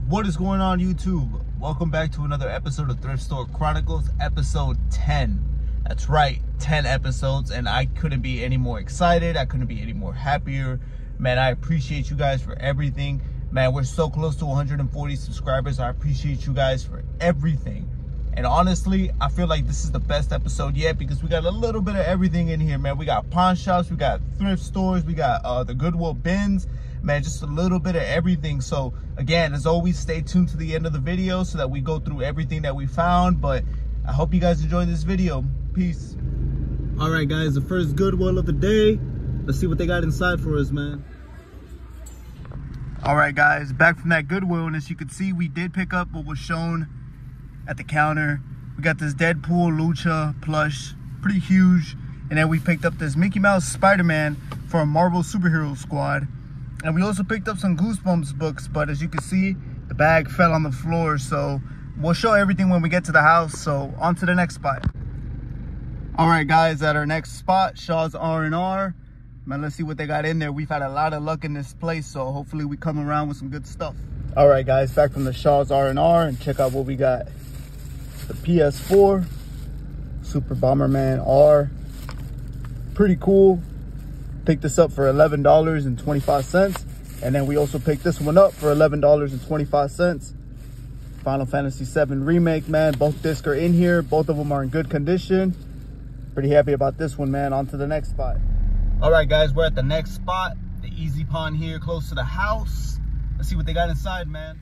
What is going on, YouTube? Welcome back to another episode of Thrift Store Chronicles, episode 10. That's right, 10 episodes, and I couldn't be any more excited. I couldn't be any more happier. Man, I appreciate you guys for everything. Man, we're so close to 140 subscribers. I appreciate you guys for everything. And honestly, I feel like this is the best episode yet because we got a little bit of everything in here, man. We got pawn shops, we got thrift stores, we got the Goodwill bins, man, just a little bit of everything. So again, as always, stay tuned to the end of the video so that we go through everything that we found. But I hope you guys enjoyed this video. Peace. All right, guys, the first Goodwill of the day. Let's see what they got inside for us, man. All right, guys, back from that Goodwill, and as you can see, we did pick up what was shown at the counter. We got this Deadpool Lucha plush, pretty huge. And then we picked up this Mickey Mouse Spider-Man for a Marvel Superhero Squad. And we also picked up some Goosebumps books, but as you can see, the bag fell on the floor. So we'll show everything when we get to the house. So on to the next spot. All right, guys, at our next spot, Shaw's R&R. Man, let's see what they got in there. We've had a lot of luck in this place, so hopefully we come around with some good stuff. All right, guys, back from the Shaw's R&R, and check out what we got. The PS4 Super Bomberman R, pretty cool. Picked this up for $11.25, and then we also picked this one up for $11.25. Final Fantasy VII Remake, man. Both discs are in here. Both of them are in good condition. Pretty happy about this one, man. On to the next spot. All right, guys, we're at the next spot, the Easy Pawn here, close to the house. Let's see what they got inside, man.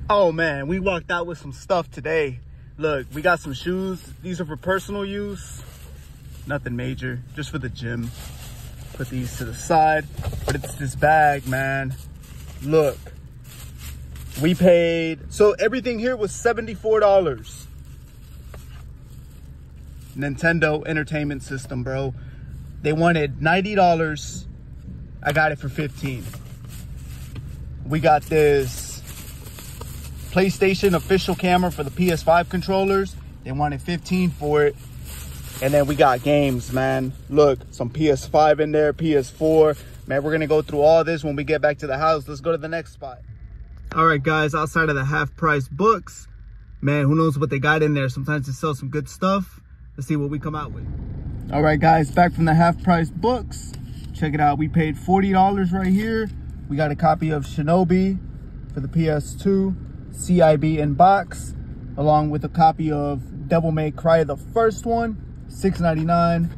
Oh man, we walked out with some stuff today. Look, we got some shoes. These are for personal use. Nothing major, just for the gym. Put these to the side. But it's this bag, man. Look, we paid, so everything here was $74. Nintendo Entertainment System, bro. They wanted $90. I got it for $15. We got this PlayStation official camera for the PS5 controllers. They wanted $15 for it. And then we got games, man. Look, some PS5 in there, PS4. Man, we're gonna go through all this when we get back to the house. Let's go to the next spot. All right, guys, outside of the half-price books, man, who knows what they got in there. Sometimes they sell some good stuff. Let's see what we come out with. All right, guys, back from the half-price books. Check it out. We paid $40 right here. We got a copy of Shinobi for the PS2. CIB in box, along with a copy of Devil May Cry, the first one, $6.99.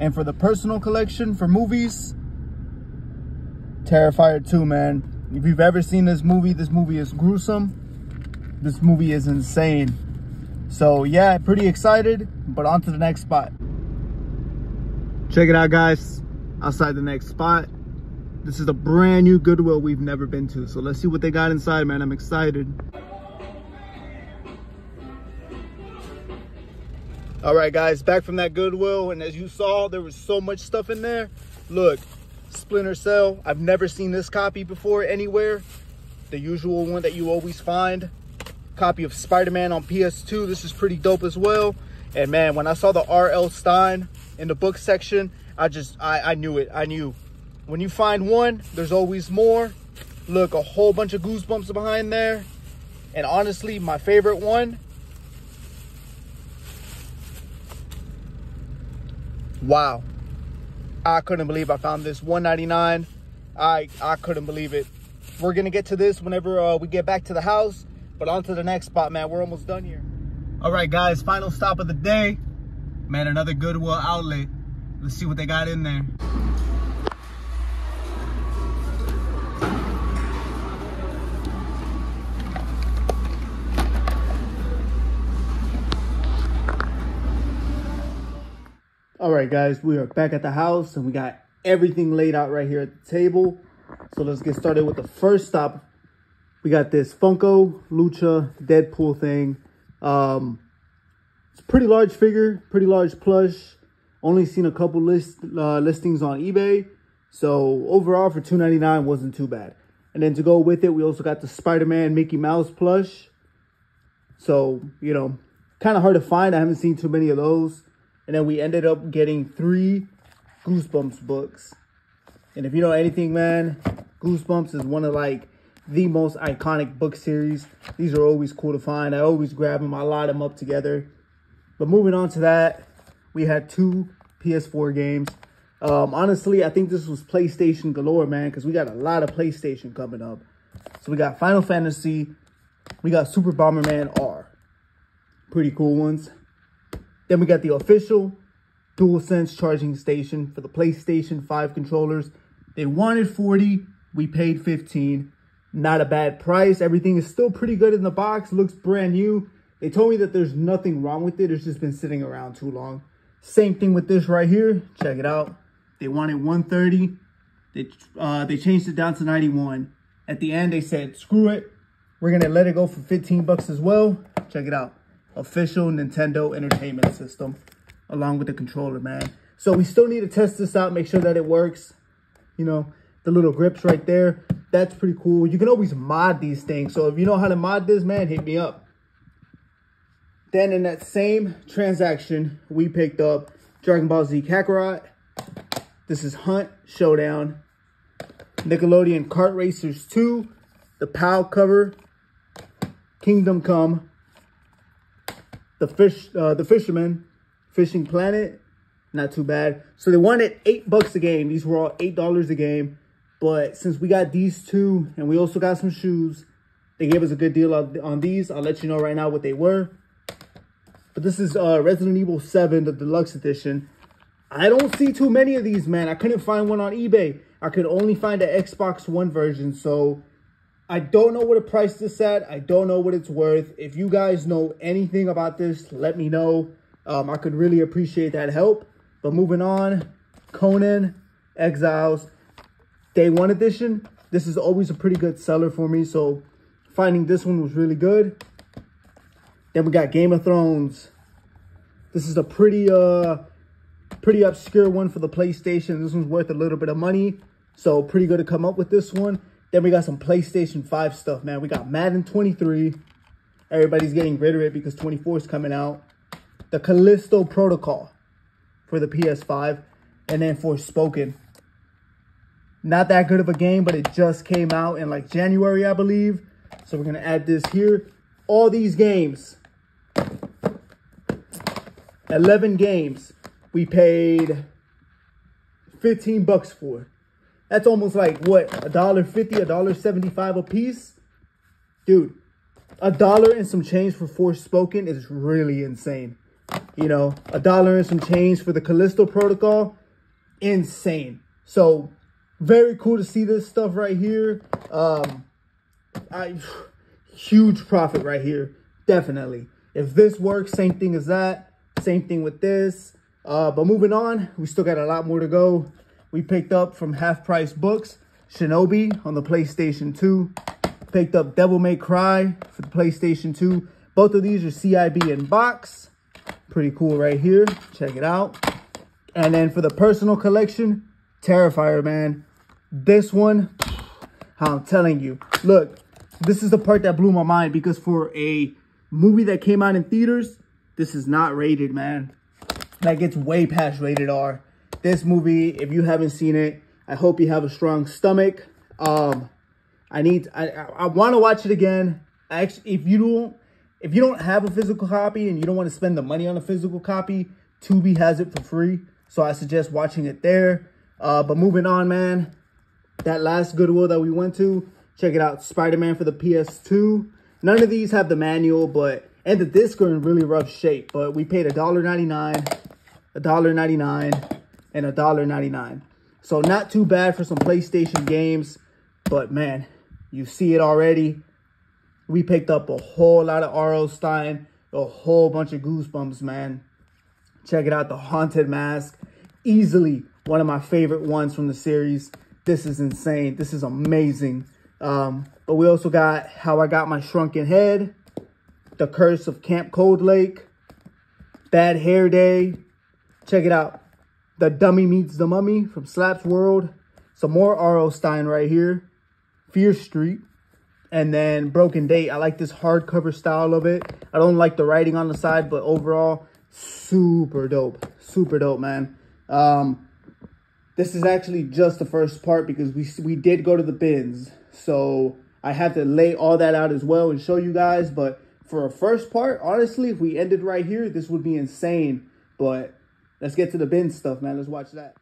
And for the personal collection for movies, Terrifier 2, man. If you've ever seen this movie is gruesome. This movie is insane. So yeah, pretty excited, but on to the next spot. Check it out, guys. Outside the next spot, this is a brand new Goodwill we've never been to. So let's see what they got inside, man. I'm excited. All right, guys, back from that Goodwill. And as you saw, there was so much stuff in there. Look, Splinter Cell. I've never seen this copy before anywhere. The usual one that you always find. Copy of Spider-Man on PS2. This is pretty dope as well. And man, when I saw the R.L. Stine in the book section, I knew it. I knew. When you find one, there's always more. Look, a whole bunch of Goosebumps behind there. And honestly, my favorite one. Wow. I couldn't believe I found this. $1.99. I couldn't believe it. We're going to get to this whenever we get back to the house. But on to the next spot, man. We're almost done here. All right, guys. Final stop of the day. Man, another Goodwill Outlet. Let's see what they got in there. All right, guys, we are back at the house and we got everything laid out right here at the table. So let's get started with the first stop. We got this Funko Lucha Deadpool thing. It's a pretty large figure, pretty large plush. Only seen a couple listings on eBay. So overall for $2.99 wasn't too bad. And then to go with it, we also got the Spider-Man Mickey Mouse plush. So, you know, kind of hard to find. I haven't seen too many of those. And then we ended up getting 3 Goosebumps books. And if you know anything, man, Goosebumps is one of like the most iconic book series. These are always cool to find. I always grab them. I line them up together. But moving on to that, we had 2 PS4 games. Honestly, I think this was PlayStation galore, man, because we got a lot of PlayStation coming up. So we got Final Fantasy. We got Super Bomberman R. Pretty cool ones. Then we got the official DualSense charging station for the PlayStation 5 controllers. They wanted 40. We paid 15. Not a bad price. Everything is still pretty good in the box. Looks brand new. They told me that there's nothing wrong with it. It's just been sitting around too long. Same thing with this right here. Check it out. They wanted 130. They changed it down to 91. At the end, they said, screw it. We're going to let it go for 15 bucks as well. Check it out. Official Nintendo Entertainment System, along with the controller, man. So we still need to test this out, make sure that it works. You know, the little grips right there. That's pretty cool. You can always mod these things. So if you know how to mod this, man, hit me up. Then in that same transaction, we picked up Dragon Ball Z Kakarot. This is Hunt Showdown. Nickelodeon Kart Racers 2. The PAL cover. Kingdom Come. The Fisherman. Fishing Planet. Not too bad. So they wanted $8 a game. These were all $8 a game. But since we got these 2 and we also got some shoes, they gave us a good deal on these. I'll let you know right now what they were. But this is Resident Evil 7, the deluxe edition. I don't see too many of these, man. I couldn't find one on eBay. I could only find the Xbox One version. So I don't know what to price this at. I don't know what it's worth. If you guys know anything about this, let me know. I could really appreciate that help. But moving on, Conan Exiles Day 1 edition. This is always a pretty good seller for me. So finding this one was really good. Then we got Game of Thrones. This is a pretty obscure one for the PlayStation. This one's worth a little bit of money. So pretty good to come up with this one. Then we got some PlayStation 5 stuff, man. We got Madden 23. Everybody's getting rid of it because 24 is coming out. The Callisto Protocol for the PS5. And then Forspoken. Not that good of a game, but it just came out in like January, I believe. So we're going to add this here. All these games. 11 games. We paid 15 bucks for. That's almost like what, $1.50, $1.75 a piece? Dude, $1 and some change for Forspoken is really insane. You know, $1 and some change for the Callisto Protocol, insane. So very cool to see this stuff right here. Huge profit right here, definitely. If this works, same thing as that. Same thing with this. But moving on, we still got a lot more to go. We picked up from Half Price Books, Shinobi on the PlayStation 2. Picked up Devil May Cry for the PlayStation 2. Both of these are CIB in box. Pretty cool right here. Check it out. And then for the personal collection, Terrifier, man. This one, I'm telling you. Look, this is the part that blew my mind because for a movie that came out in theaters, this is not rated, man. Like, it's way past rated R. This movie, if you haven't seen it, I hope you have a strong stomach. I want to watch it again. Actually, if you don't have a physical copy and you don't want to spend the money on a physical copy, Tubi has it for free. So I suggest watching it there. But moving on, man. That last Goodwill that we went to, check it out. Spider-Man for the PS2. None of these have the manual, and the discs are in really rough shape. But we paid $1.99, $1.99, and $1.99. So not too bad for some PlayStation games. But man, you see it already. We picked up a whole lot of R.L. Stine, a whole bunch of Goosebumps, man. Check it out, the Haunted Mask. Easily one of my favorite ones from the series. This is insane. This is amazing. But we also got How I Got My Shrunken Head, The Curse of Camp Cold Lake, Bad Hair Day. Check it out. The Dummy Meets the Mummy from Slaps World. Some more R.L. Stine right here. Fear Street. And then Broken Date. I like this hardcover style of it. I don't like the writing on the side, but overall, super dope. Super dope, man. This is actually just the first part because we did go to the bins. So I have to lay all that out as well and show you guys. But for a first part, honestly, if we ended right here, this would be insane. But let's get to the bin stuff, man. Let's watch that.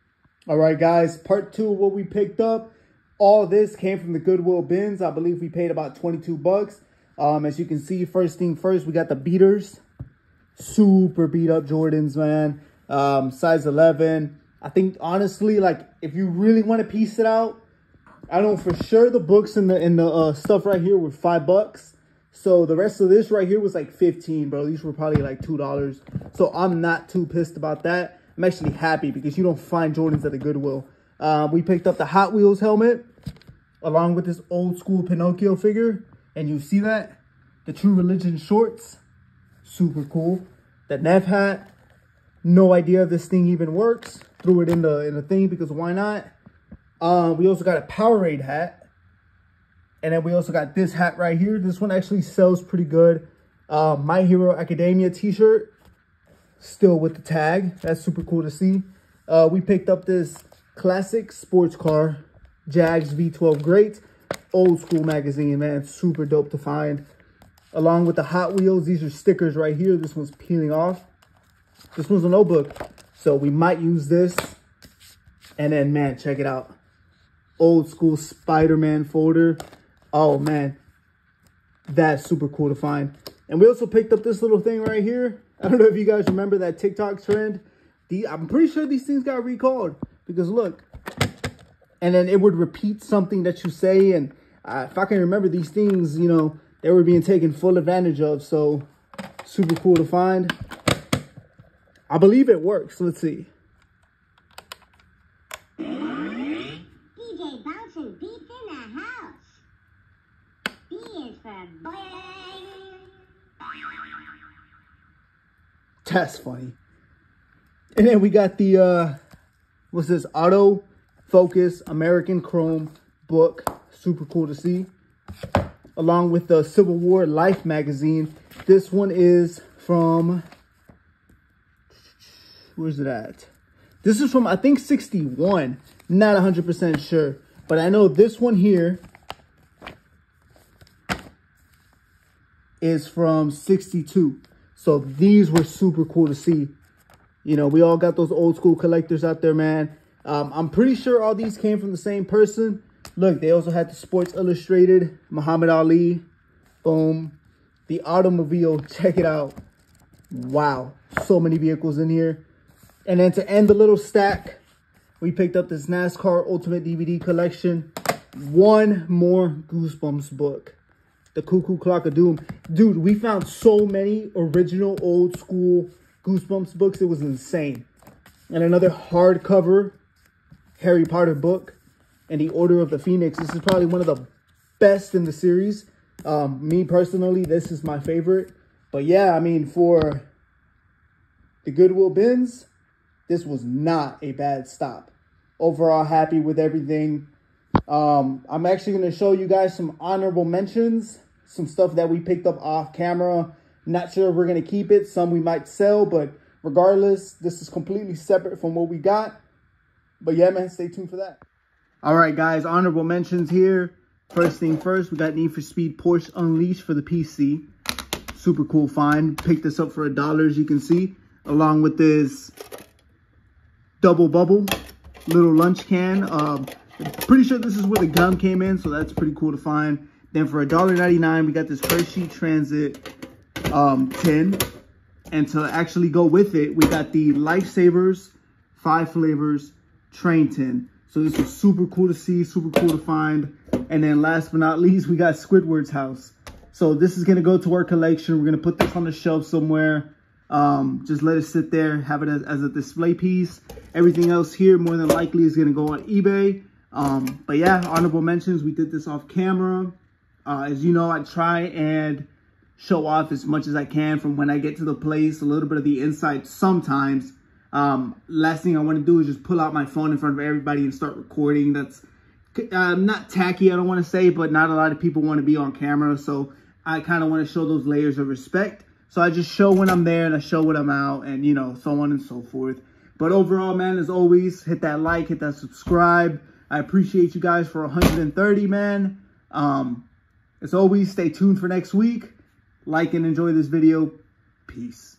All right, guys, part 2 of what we picked up. All this came from the Goodwill bins. I believe we paid about 22 bucks. As you can see, first thing first, we got the beaters. Super beat up Jordans, man. Size 11. I think, honestly, like, if you really want to piece it out, I know for sure the books and the stuff right here were $5. So the rest of this right here was like 15, bro. These were probably like $2. So I'm not too pissed about that. I'm actually happy because you don't find Jordans at the Goodwill. We picked up the Hot Wheels helmet along with this old school Pinocchio figure. And you see that? The True Religion shorts. Super cool. The Nev hat. No idea if this thing even works. Threw it in the thing because why not? We also got a Powerade hat. And then we also got this hat right here. This one actually sells pretty good. My Hero Academia t-shirt. Still with the tag. That's super cool to see. We picked up this classic sports car. Jags V12 Great. Old school magazine, man. Super dope to find. Along with the Hot Wheels. These are stickers right here. This one's peeling off. This one's a notebook. So we might use this. And then, man, check it out. Old school Spider-Man folder. Oh, man. That's super cool to find. And we also picked up this little thing right here. I don't know if you guys remember that TikTok trend. I'm pretty sure these things got recalled. Because look. And then it would repeat something that you say. And if I can remember these things, you know, they were being taken full advantage of. So, super cool to find. I believe it works. Let's see. DJ bouncing beats in the house. B is for boy. That's funny. And then we got the, what's this? Auto Focus American Chrome book. Super cool to see. Along with the Civil War Life magazine. This one is from, where's it at? This is from, I think, 61. Not 100% sure. But I know this one here is from 62. So these were super cool to see. You know, we all got those old school collectors out there, man. I'm pretty sure all these came from the same person. Look, they also had the Sports Illustrated, Muhammad Ali. Boom. The automobile, check it out. Wow. So many vehicles in here. And then to end the little stack, we picked up this NASCAR Ultimate DVD collection. One more Goosebumps book. The Cuckoo Clock of Doom. Dude, we found so many original old school Goosebumps books. It was insane. And another hardcover Harry Potter book. And the Order of the Phoenix. This is probably one of the best in the series. Me personally, this is my favorite. But yeah, I mean, for the Goodwill bins, this was not a bad stop. Overall, happy with everything. I'm actually going to show you guys some honorable mentions. Some stuff that we picked up off camera. Not sure if we're going to keep it. Some we might sell. But regardless, this is completely separate from what we got. But yeah, man, stay tuned for that. All right, guys. Honorable mentions here. First thing first, we got Need for Speed Porsche Unleashed for the PC. Super cool find. Picked this up for $1, as you can see. Along with this double bubble little lunch can. Pretty sure this is where the gum came in, so that's pretty cool to find. Then for $1.99, we got this Hershey Transit tin. And to actually go with it, we got the Lifesavers 5 flavors train tin. So this is super cool to see, super cool to find. And then last but not least, we got Squidward's house. So this is going to go to our collection. We're going to put this on the shelf somewhere. Just let it sit there, have it as a display piece. Everything else here more than likely is going to go on eBay. But yeah, honorable mentions. We did this off camera. As you know, I try and show off as much as I can from when I get to the place, a little bit of the inside sometimes. Last thing I want to do is just pull out my phone in front of everybody and start recording. That's not tacky, I don't want to say, but not a lot of people want to be on camera. So I kind of want to show those layers of respect. So I just show when I'm there and I show when I'm out and, you know, so on and so forth. But overall, man, as always, hit that like, hit that subscribe. I appreciate you guys for 130, man. As always, stay tuned for next week. Like and enjoy this video. Peace.